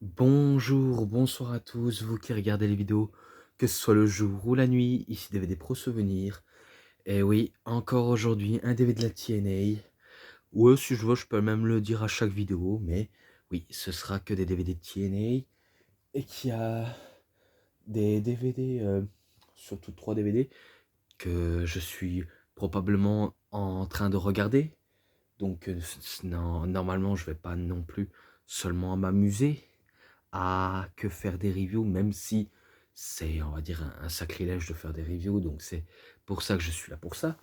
Bonjour, bonsoir à tous, vous qui regardez les vidéos, que ce soit le jour ou la nuit, ici DVD Pro Souvenirs. Et oui, encore aujourd'hui, un DVD de la TNA. Ou si je veux, je peux même le dire à chaque vidéo, mais oui, ce sera que des DVD de TNA. Et qu'il y a des DVD, surtout 3 DVD, que je suis probablement en train de regarder. Donc, normalement, je vais pas non plus seulement m'amuser à que faire des reviews, même si c'est, on va dire, un sacrilège de faire des reviews, donc c'est pour ça que je suis là pour ça.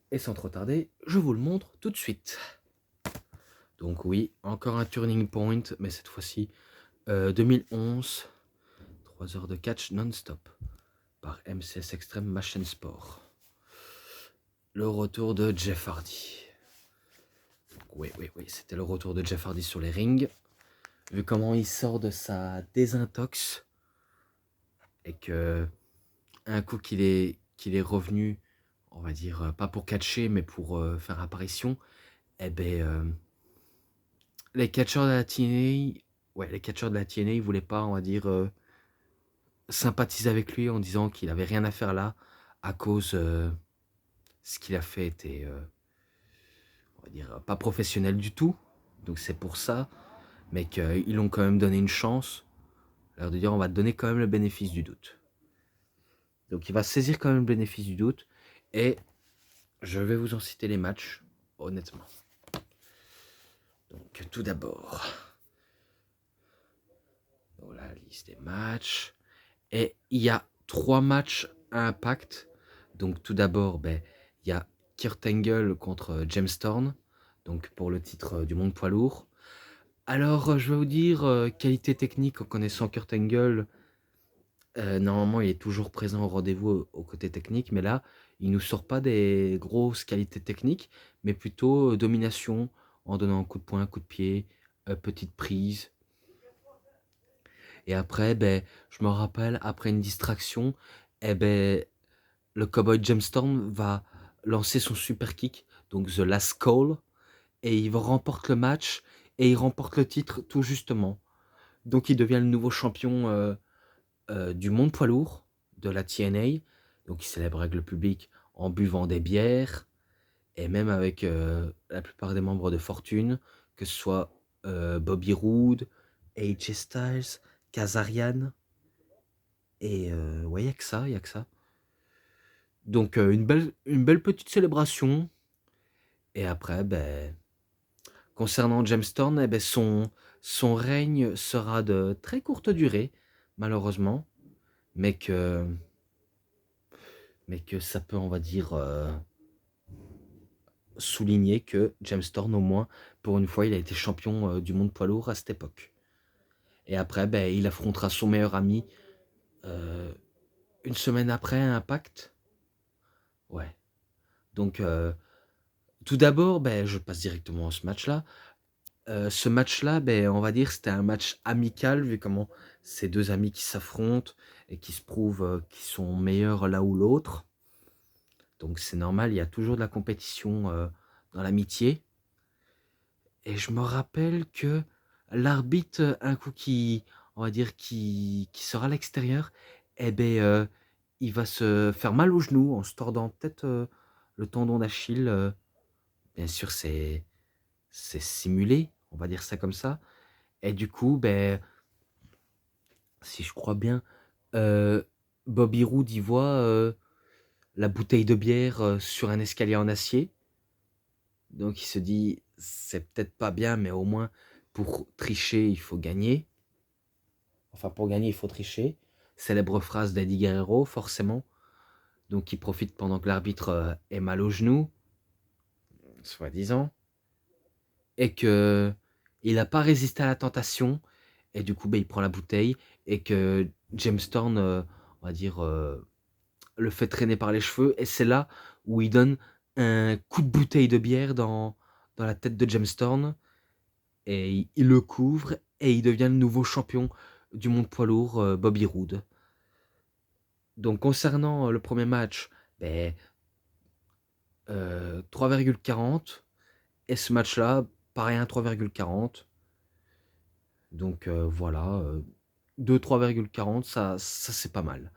Et sans trop tarder, je vous le montre tout de suite. Donc oui, encore un turning point, mais cette fois-ci 2011, 3 heures de catch non-stop par MCS Extreme Machine Sport. Le retour de Jeff Hardy. Oui, c'était le retour de Jeff Hardy sur les rings. Vu comment il sort de sa désintox et que un coup qu'il est revenu, on va dire, pas pour catcher, mais pour faire apparition, eh ben, les catcheurs de la TNA, ouais, les catcheurs de la TNA, ils voulaient pas, on va dire, sympathiser avec lui en disant qu'il avait rien à faire là, à cause ce qu'il a fait était, on va dire, pas professionnel du tout. Donc c'est pour ça, mais qu'ils l'ont quand même donné une chance, leur de dire on va te donner quand même le bénéfice du doute. Donc il va saisir quand même le bénéfice du doute, et je vais vous en citer les matchs, honnêtement. Donc tout d'abord, voilà la liste des matchs. Et il y a 3 matchs à impact. Donc tout d'abord, il y a Kurt Angle contre James Storm, donc pour le titre du monde poids lourd. Alors je vais vous dire, qualité technique en connaissant Kurt Angle, normalement il est toujours présent au rendez-vous au côté technique, mais là il nous sort pas des grosses qualités techniques, mais plutôt domination en donnant un coup de poing, coup de pied, petite prise. Et après, je me rappelle, après une distraction, eh ben, le Cowboy Gemstorm va lancer son super kick, donc The Last Call, et il remporte le match, et il remporte le titre tout justement. Donc il devient le nouveau champion du monde poids lourd de la TNA. Donc il célèbre avec le public en buvant des bières, et même avec la plupart des membres de Fortune, que ce soit Bobby Roode, AJ Styles, Kazarian. Et ouais, il y a que ça, il y a que ça. Donc une belle petite célébration. Et après, concernant James Storm, son règne sera de très courte durée, malheureusement. Mais que ça peut, on va dire, souligner que James Storm, au moins, pour une fois, il a été champion du monde poids lourd à cette époque. Et après, il affrontera son meilleur ami euh, une semaine après à Impact. Ouais. Donc, tout d'abord, je passe directement à ce match-là. Ce match-là, on va dire, c'était un match amical, vu comment c'est 2 amis qui s'affrontent et qui se prouvent, qu'ils sont meilleurs l'un ou l'autre. Donc c'est normal, il y a toujours de la compétition, dans l'amitié. Et je me rappelle que l'arbitre, un coup qui, on va dire, qui sera à l'extérieur, eh beh, il va se faire mal au genou en se tordant peut-être, le tendon d'Achille, bien sûr c'est simulé, on va dire ça comme ça. Et du coup, si je crois bien, heu, Bobby Roode, il voit, la bouteille de bière, sur un escalier en acier. Donc il se dit: «C'est peut-être pas bien, mais au moins pour tricher, il faut gagner. Enfin pour gagner, il faut tricher». Célèbre phrase d'Eddie Guerrero, forcément. Donc il profite pendant que l'arbitre, est mal au genou, soi-disant, et qu'il a pas résisté à la tentation, et du coup, il prend la bouteille, et que James Storm, on va dire, le fait traîner par les cheveux, et c'est là où il donne un coup de bouteille de bière dans la tête de James Storm, et il le couvre, et il devient le nouveau champion du monde poids lourd, Bobby Roode. Donc concernant le premier match, beh, 3,40, et ce match-là, pareil, un 3,40. Donc voilà, 2-3,40, ça c'est pas mal.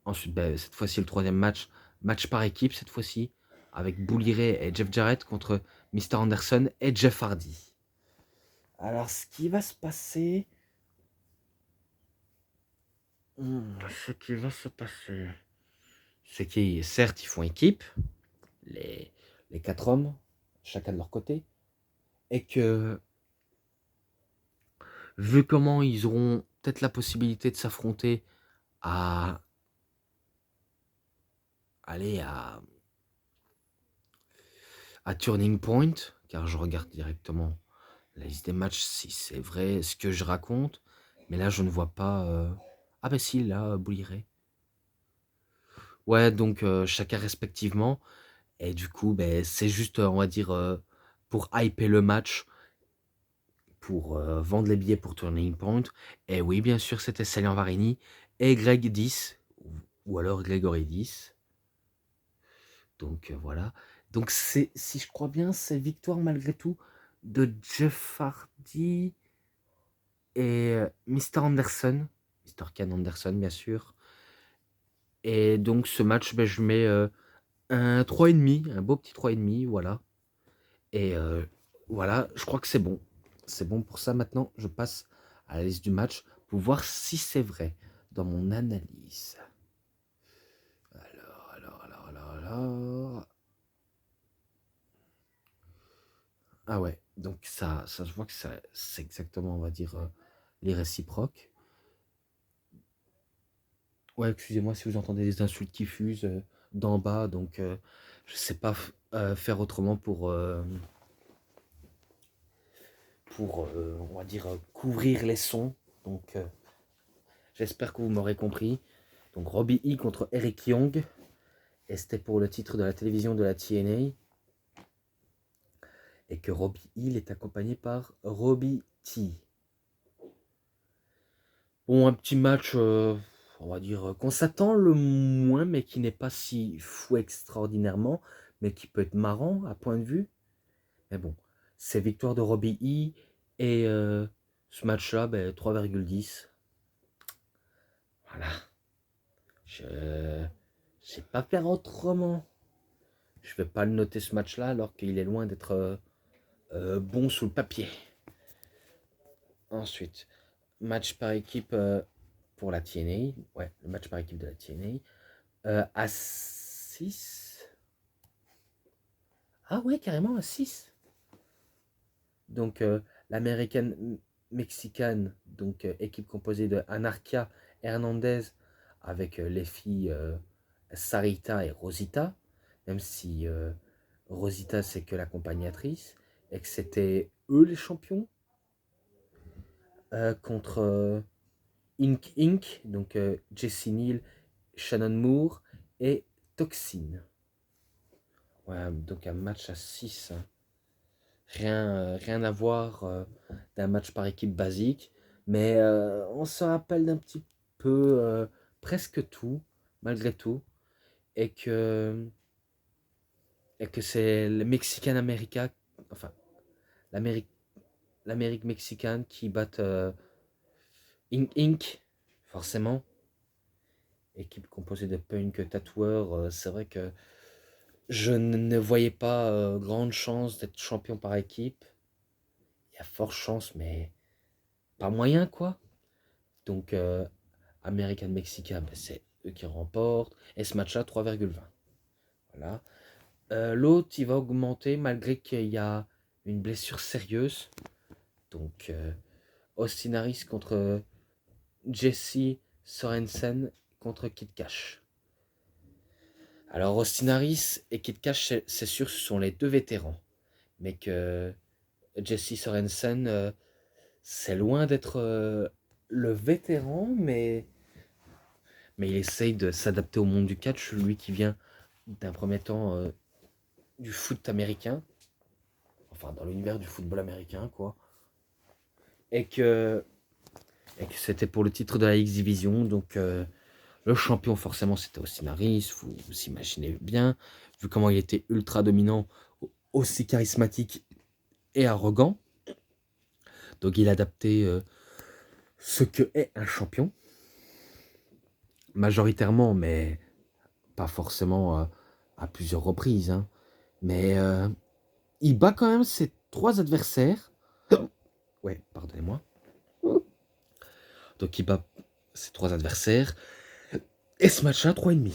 Ensuite, cette fois-ci, le troisième match par équipe, cette fois-ci, avec Bully Ray et Jeff Jarrett contre Mr. Anderson et Jeff Hardy. Alors, ce qui va se passer... ce qui va se passer... C'est qu'ils, certes, ils font équipe, les 4 hommes, chacun de leur côté, et que, vu comment ils auront peut-être la possibilité de s'affronter à... aller à Turning Point, car je regarde directement la liste des matchs si c'est vrai ce que je raconte, mais là je ne vois pas... Ah bah si, là, Bully Ray. Ouais, donc chacun respectivement, et du coup, c'est juste, on va dire, pour hyper le match, pour vendre les billets pour Turning Point. Et oui, bien sûr, c'était Salian Varini et Greg 10, ou alors Gregory 10. Donc voilà. Donc c'est, si je crois bien, c'est victoire malgré tout de Jeff Hardy et Mr. Anderson. Mr. Ken Anderson, bien sûr. Et donc ce match, je mets un 3,5, un beau petit 3,5, voilà. Et voilà, je crois que c'est bon. C'est bon pour ça. Maintenant, je passe à la liste du match pour voir si c'est vrai dans mon analyse. Alors. Ah ouais, donc ça se voit que c'est exactement, on va dire, les réciproques. Ouais, excusez-moi si vous entendez des insultes qui fusent d'en bas, donc je sais pas faire autrement pour on va dire, couvrir les sons. Donc j'espère que vous m'aurez compris. Donc Robbie E contre Eric Young. Et c'était pour le titre de la télévision de la TNA. Et que Robbie Hill est accompagné par Robbie T. Bon, un petit match, on va dire, qu'on s'attend le moins, mais qui n'est pas si fou extraordinairement, mais qui peut être marrant à point de vue. Mais bon, c'est victoire de Robbie E. Et ce match-là, 3,10. Voilà. Je ne sais pas faire autrement. Je vais pas le noter ce match-là, alors qu'il est loin d'être bon sous le papier. Ensuite, match par équipe pour la TNA. Ouais, le match par équipe de la TNA. À 6. Ah ouais, carrément à 6. Donc, l'américaine mexicaine, donc équipe composée de Anarquia Hernandez avec les filles Sarita et Rosita, même si Rosita c'est que l'accompagnatrice, et que c'était eux les champions, contre Inc. Inc., donc Jesse Neal, Shannon Moore et Toxin. Ouais, donc un match à 6. Hein. Rien à voir d'un match par équipe basique. Mais on se rappelle d'un petit peu presque tout, malgré tout. Et que c'est le Mexican America, enfin, l'Amérique mexicaine qui bat Inc. Inc., forcément. Équipe composée de punk tatoueurs, c'est vrai que je ne voyais pas grande chance d'être champion par équipe. Il y a forte chance, mais pas moyen, quoi. Donc, American Mexica, c'est eux qui remportent. Et ce match-là, 3,20. Voilà. L'autre, il va augmenter malgré qu'il y a une blessure sérieuse. Donc, Austin Harris contre Jesse Sorensen contre Kid Cash. Alors, Austin Harris et Kid Cash, c'est sûr, ce sont les deux vétérans. Mais que Jesse Sorensen, c'est loin d'être le vétéran, mais il essaye de s'adapter au monde du catch, lui qui vient d'un premier temps du foot américain, enfin dans l'univers du football américain, quoi. Et que c'était pour le titre de la X-Division, donc le champion forcément c'était Austin Harris, vous imaginez bien, vu comment il était ultra dominant, aussi charismatique et arrogant. Donc il a adapté ce que est un champion, majoritairement, mais pas forcément à plusieurs reprises, hein. Mais il bat quand même ses 3 adversaires. Ouais, pardonnez-moi. Donc il bat ses 3 adversaires. Et ce match-là, 3,5.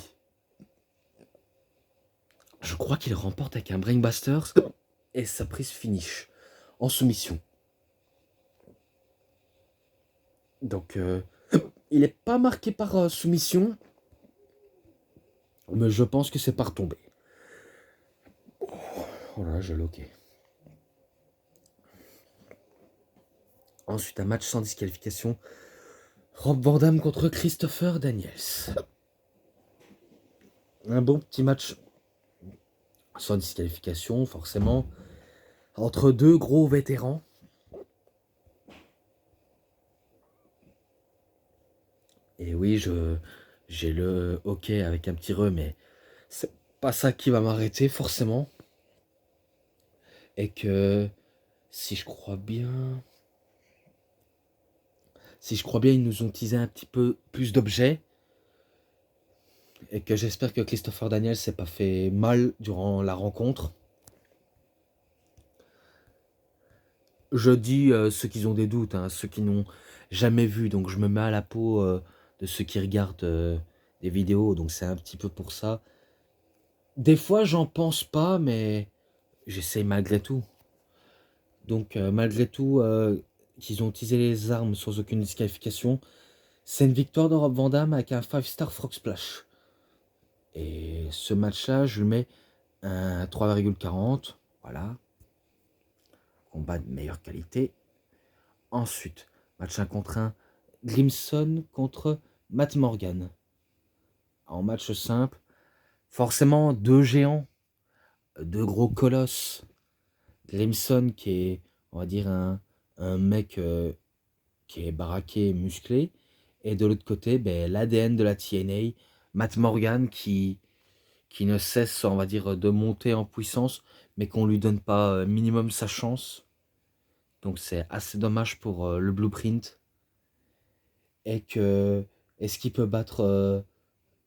Je crois qu'il remporte avec un Brainbuster et sa prise finish en soumission. Donc il n'est pas marqué par soumission, mais je pense que c'est par tombée. Oh là, j'ai loqué. Ensuite, un match sans disqualification. Rob Van Dam contre Christopher Daniels. Un bon petit match sans disqualification, forcément. Entre 2 gros vétérans. Et oui, j'ai le hockey avec un petit re, mais c'est pas ça qui va m'arrêter, forcément. Et que, si je crois bien... Si je crois bien, ils nous ont teasé un petit peu plus d'objets. Et que j'espère que Christopher Daniels s'est pas fait mal durant la rencontre. Je dis ceux qui ont des doutes, hein, ceux qui n'ont jamais vu. Donc je me mets à la peau de ceux qui regardent des vidéos. Donc c'est un petit peu pour ça. Des fois, j'en pense pas, mais j'essaye malgré tout. Donc malgré tout, qu'ils ont utilisé les armes sans aucune disqualification, c'est une victoire de Rob Van Dam avec un 5-star Frog Splash. Et ce match-là, je lui mets un 3,40. Voilà. Combat de meilleure qualité. Ensuite, match 1 contre 1. Grimson contre Matt Morgan. En match simple, forcément 2 géants, 2 gros colosses. Grimson qui est, on va dire, un mec qui est baraqué, musclé. Et de l'autre côté, ben, l'ADN de la TNA, Matt Morgan qui ne cesse, on va dire, de monter en puissance, mais qu'on lui donne pas minimum sa chance. Donc c'est assez dommage pour le Blueprint. Et que est-ce qu'il peut battre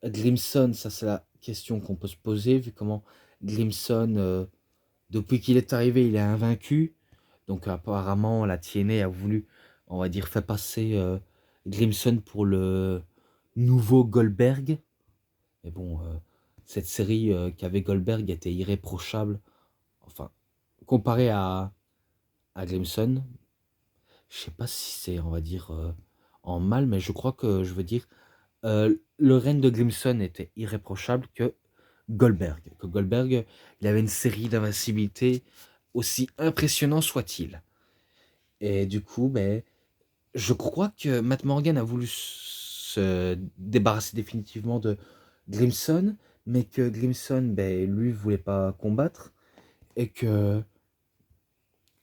Grimson? Ça c'est la question qu'on peut se poser, vu comment Grimson, depuis qu'il est arrivé, il est invaincu. Donc apparemment la TNA a voulu, on va dire, faire passer Grimson pour le nouveau Goldberg. Mais bon, cette série qu'avait Goldberg était irréprochable. Enfin, comparé à Grimson, je sais pas si c'est, on va dire, en mal, mais je crois que je veux dire, le règne de Grimson était irréprochable que Goldberg. Que Goldberg, il avait une série d'invincibilité, aussi impressionnant soit-il. Et du coup, ben, je crois que Matt Morgan a voulu se débarrasser définitivement de Grimson, mais que Grimson, ben, lui, voulait pas combattre, et que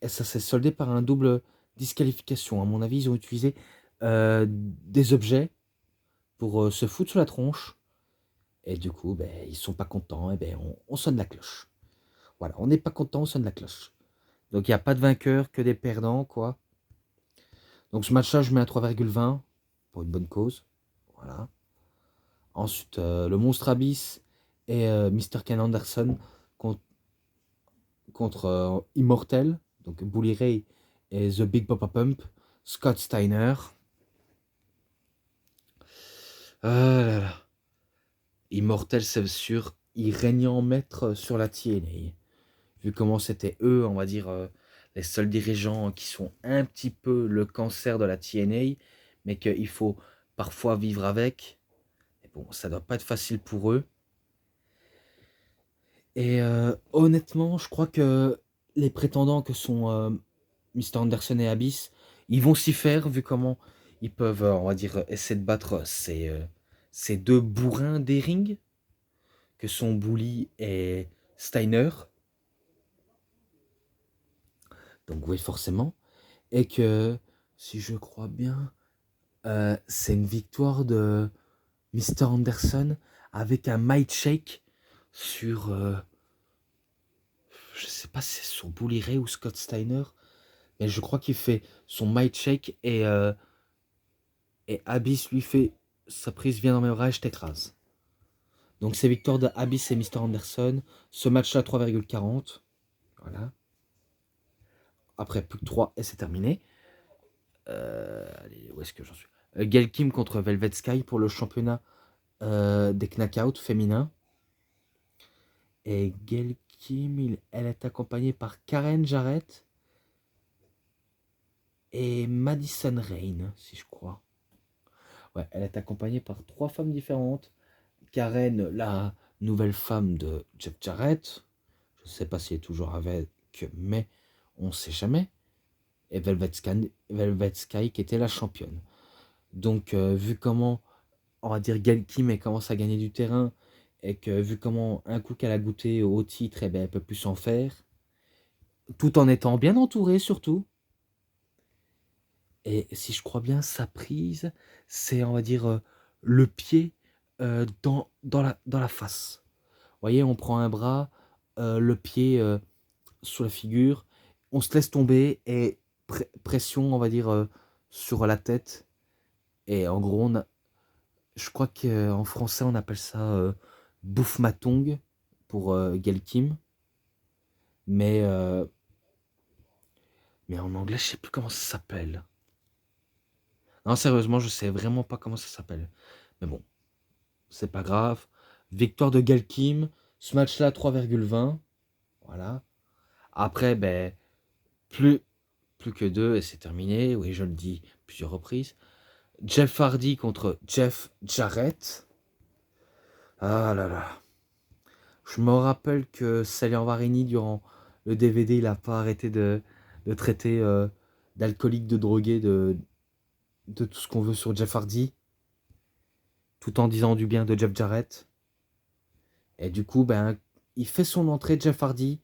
ça s'est soldé par un double disqualification. À mon avis, ils ont utilisé des objets pour se foutre sur la tronche, et du coup, ben, ils sont pas contents, et ben, on sonne la cloche. Voilà, on n'est pas content, on sonne la cloche. Donc il n'y a pas de vainqueur, que des perdants, quoi. Donc ce match-là, je mets un 3,20 pour une bonne cause. Voilà. Ensuite, le Monstre Abyss et Mr. Ken Anderson contre Immortel, donc Bully Ray et The Big Papa Pump, Scott Steiner. Ah là là. Immortel, c'est sûr, il régnait en maître sur la TNA. Vu comment c'était eux, on va dire, les seuls dirigeants qui sont un petit peu le cancer de la TNA, mais qu'il faut parfois vivre avec. Et bon, ça doit pas être facile pour eux. Et honnêtement, je crois que les prétendants que sont Mr. Anderson et Abyss, ils vont s'y faire, vu comment ils peuvent, on va dire, essayer de battre ces 2 bourrins des rings, que sont Bully et Steiner. Donc oui, forcément. Et que, si je crois bien, c'est une victoire de Mr. Anderson avec un might shake sur... je sais pas si c'est sur Bully Ray ou Scott Steiner, mais je crois qu'il fait son might shake et Et Abyss lui fait sa prise, viens dans mes bras et je t'écrase. Donc c'est victoire de Abyss et Mr. Anderson. Ce match-là, 3,40. Voilà. Après, plus que 3 et c'est terminé. Allez, où est-ce que j'en suis Gail Kim contre Velvet Sky pour le championnat des knockouts féminins. Et Gail Kim, elle est accompagnée par Karen Jarrett et Madison Rain, si je crois. Ouais, elle est accompagnée par 3 femmes différentes. Karen, la nouvelle femme de Jeff Jarrett. Je ne sais pas si elle est toujours avec, mais on ne sait jamais. Et Velvet Sky qui était la championne. Donc, vu comment, on va dire, Gail Kim elle commence à gagner du terrain, et que vu comment un coup qu'elle a goûté au titre, eh ben, elle peut plus s'en faire, tout en étant bien entourée surtout. Et si je crois bien, sa prise, c'est, on va dire, le pied dans la face. Vous voyez, on prend un bras, le pied sur la figure, on se laisse tomber et pression, on va dire, sur la tête. Et en gros, je crois qu'en français, on appelle ça bouffe ma tongue pour Gail Kim. Mais, mais en anglais, je sais plus comment ça s'appelle. Non, sérieusement, je sais vraiment pas comment ça s'appelle. Mais bon, c'est pas grave. Victoire de Gail Kim. Ce match-là, 3,20. Voilà. Après, ben, plus, plus que 2 et c'est terminé. Oui, je le dis plusieurs reprises. Jeff Hardy contre Jeff Jarrett. Ah là là. Je me rappelle que Salian-Varini, durant le DVD, il n'a pas arrêté de traiter d'alcoolique, de drogué, de tout ce qu'on veut sur Jeff Hardy, tout en disant du bien de Jeff Jarrett. Et du coup, ben, il fait son entrée, Jeff Hardy,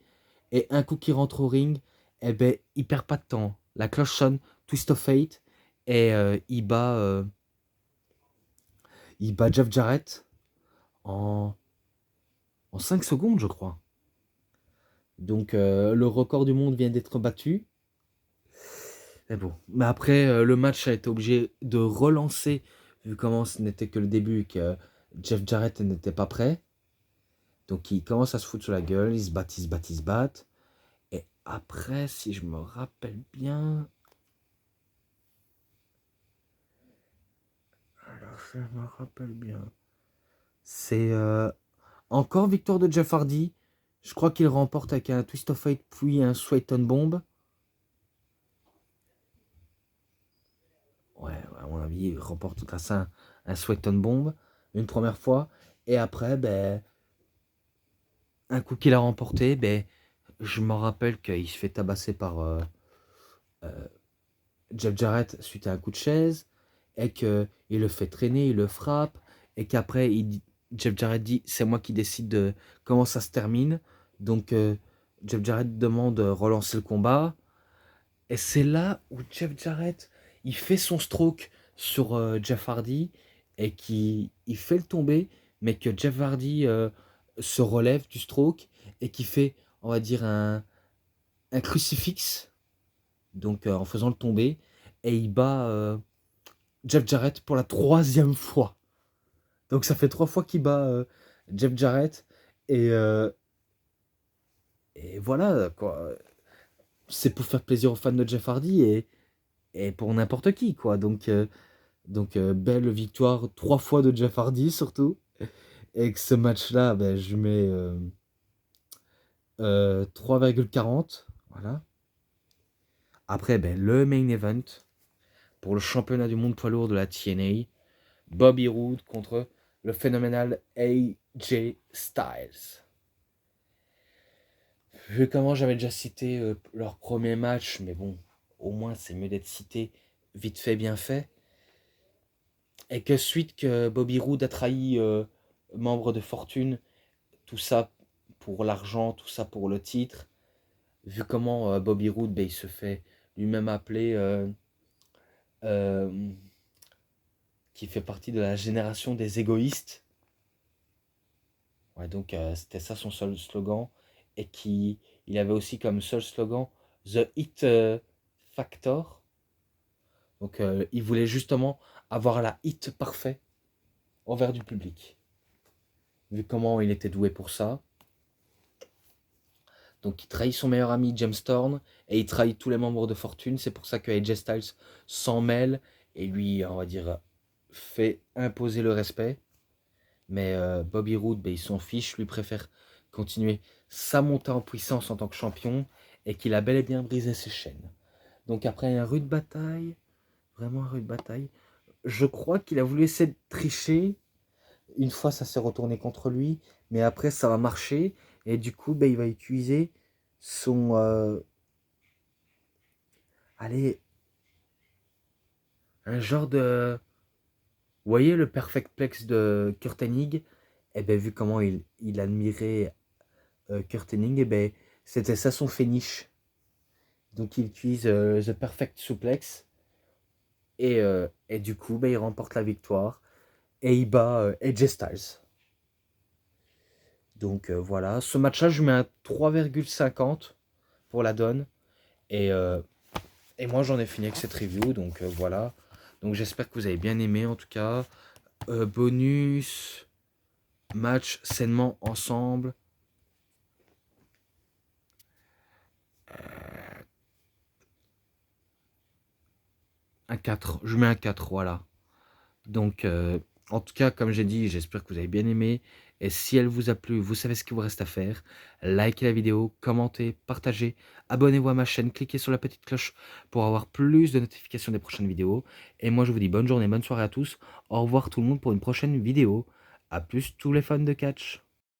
et un coup qu'il rentre au ring, eh ben, il perd pas de temps. La cloche sonne, Twist of Fate, et il bat Jeff Jarrett en, en 5 secondes, je crois. Donc, le record du monde vient d'être battu. Mais bon, mais après, le match a été obligé de relancer, vu comment ce n'était que le début, que Jeff Jarrett n'était pas prêt. Donc il commence à se foutre sur la gueule, ils se battent, ils se battent, ils se battent. Et après, si je me rappelle bien... Alors, je me rappelle bien... C'est encore victoire de Jeff Hardy. Je crois qu'il remporte avec un Twist of Fate, puis un Sweat on Bomb. Ouais, à mon avis, il remporte grâce à un Sweat on Bomb, une première fois. Et après, ben, un coup qu'il a remporté, ben, je me rappelle qu'il se fait tabasser par euh, Jeff Jarrett suite à un coup de chaise, et qu'il le fait traîner, il le frappe, et qu'après, Jeff Jarrett dit c'est moi qui décide de comment ça se termine. Donc, Jeff Jarrett demande de relancer le combat, et c'est là où Jeff Jarrett il fait son stroke sur Jeff Hardy, et qu'il il fait le tomber, mais que Jeff Hardy se relève du stroke, et qui fait, on va dire, un crucifix, donc en faisant le tomber, et il bat Jeff Jarrett pour la 3e fois. Donc ça fait 3 fois qu'il bat Jeff Jarrett, et, euh, et voilà quoi. C'est pour faire plaisir aux fans de Jeff Hardy, et pour n'importe qui quoi. Donc belle victoire 3 fois de Jeff Hardy surtout. Et que ce match-là, ben, je mets 3,40. Voilà. Après, ben, le main event pour le championnat du monde poids lourd de la TNA. Bobby Roode contre le phénoménal AJ Styles. Vu comment j'avais déjà cité leur premier match, mais bon, au moins c'est mieux d'être cité vite fait, bien fait. Et que suite que Bobby Roode a trahi membre de Fortune, tout ça pour l'argent, tout ça pour le titre. Vu comment Bobby Roode, ben, il se fait lui-même appeler euh, qui fait partie de la génération des égoïstes. Ouais, donc c'était ça son seul slogan. Et il avait aussi comme seul slogan The Hit Factor. Donc il voulait justement avoir la hit parfait envers du public. Vu comment il était doué pour ça. Donc il trahit son meilleur ami James Storm et il trahit tous les membres de Fortune. C'est pour ça que AJ Styles s'en mêle et lui, on va dire, fait imposer le respect. Mais Bobby Roode, ben, il s'en fiche, lui préfère continuer sa montée en puissance en tant que champion et qu'il a bel et bien brisé ses chaînes. Donc après une rude bataille, vraiment une rude bataille, je crois qu'il a voulu essayer de tricher. Une fois, ça s'est retourné contre lui, mais après, ça va marcher. Et du coup, ben, il va utiliser son... allez, un genre de... Vous voyez le Perfect Plex de Kurt Hennig? Et ben, vu comment il admirait Kurt Hennig, et ben, c'était ça son finish. Donc, il utilise The Perfect Suplex. Et du coup, ben, il remporte la victoire. Et il bat AJ Styles. Donc voilà, ce match-là, je mets un 3,50 pour la donne. Et, euh, et moi, j'en ai fini avec cette review. Donc voilà. Donc j'espère que vous avez bien aimé en tout cas. Bonus, match sainement ensemble. Un 4. Je mets un 4, voilà. Donc en tout cas, comme j'ai dit, j'espère que vous avez bien aimé. Et si elle vous a plu, vous savez ce qu'il vous reste à faire. Likez la vidéo, commentez, partagez, abonnez-vous à ma chaîne, cliquez sur la petite cloche pour avoir plus de notifications des prochaines vidéos. Et moi, je vous dis bonne journée, bonne soirée à tous. Au revoir tout le monde pour une prochaine vidéo. A plus tous les fans de catch.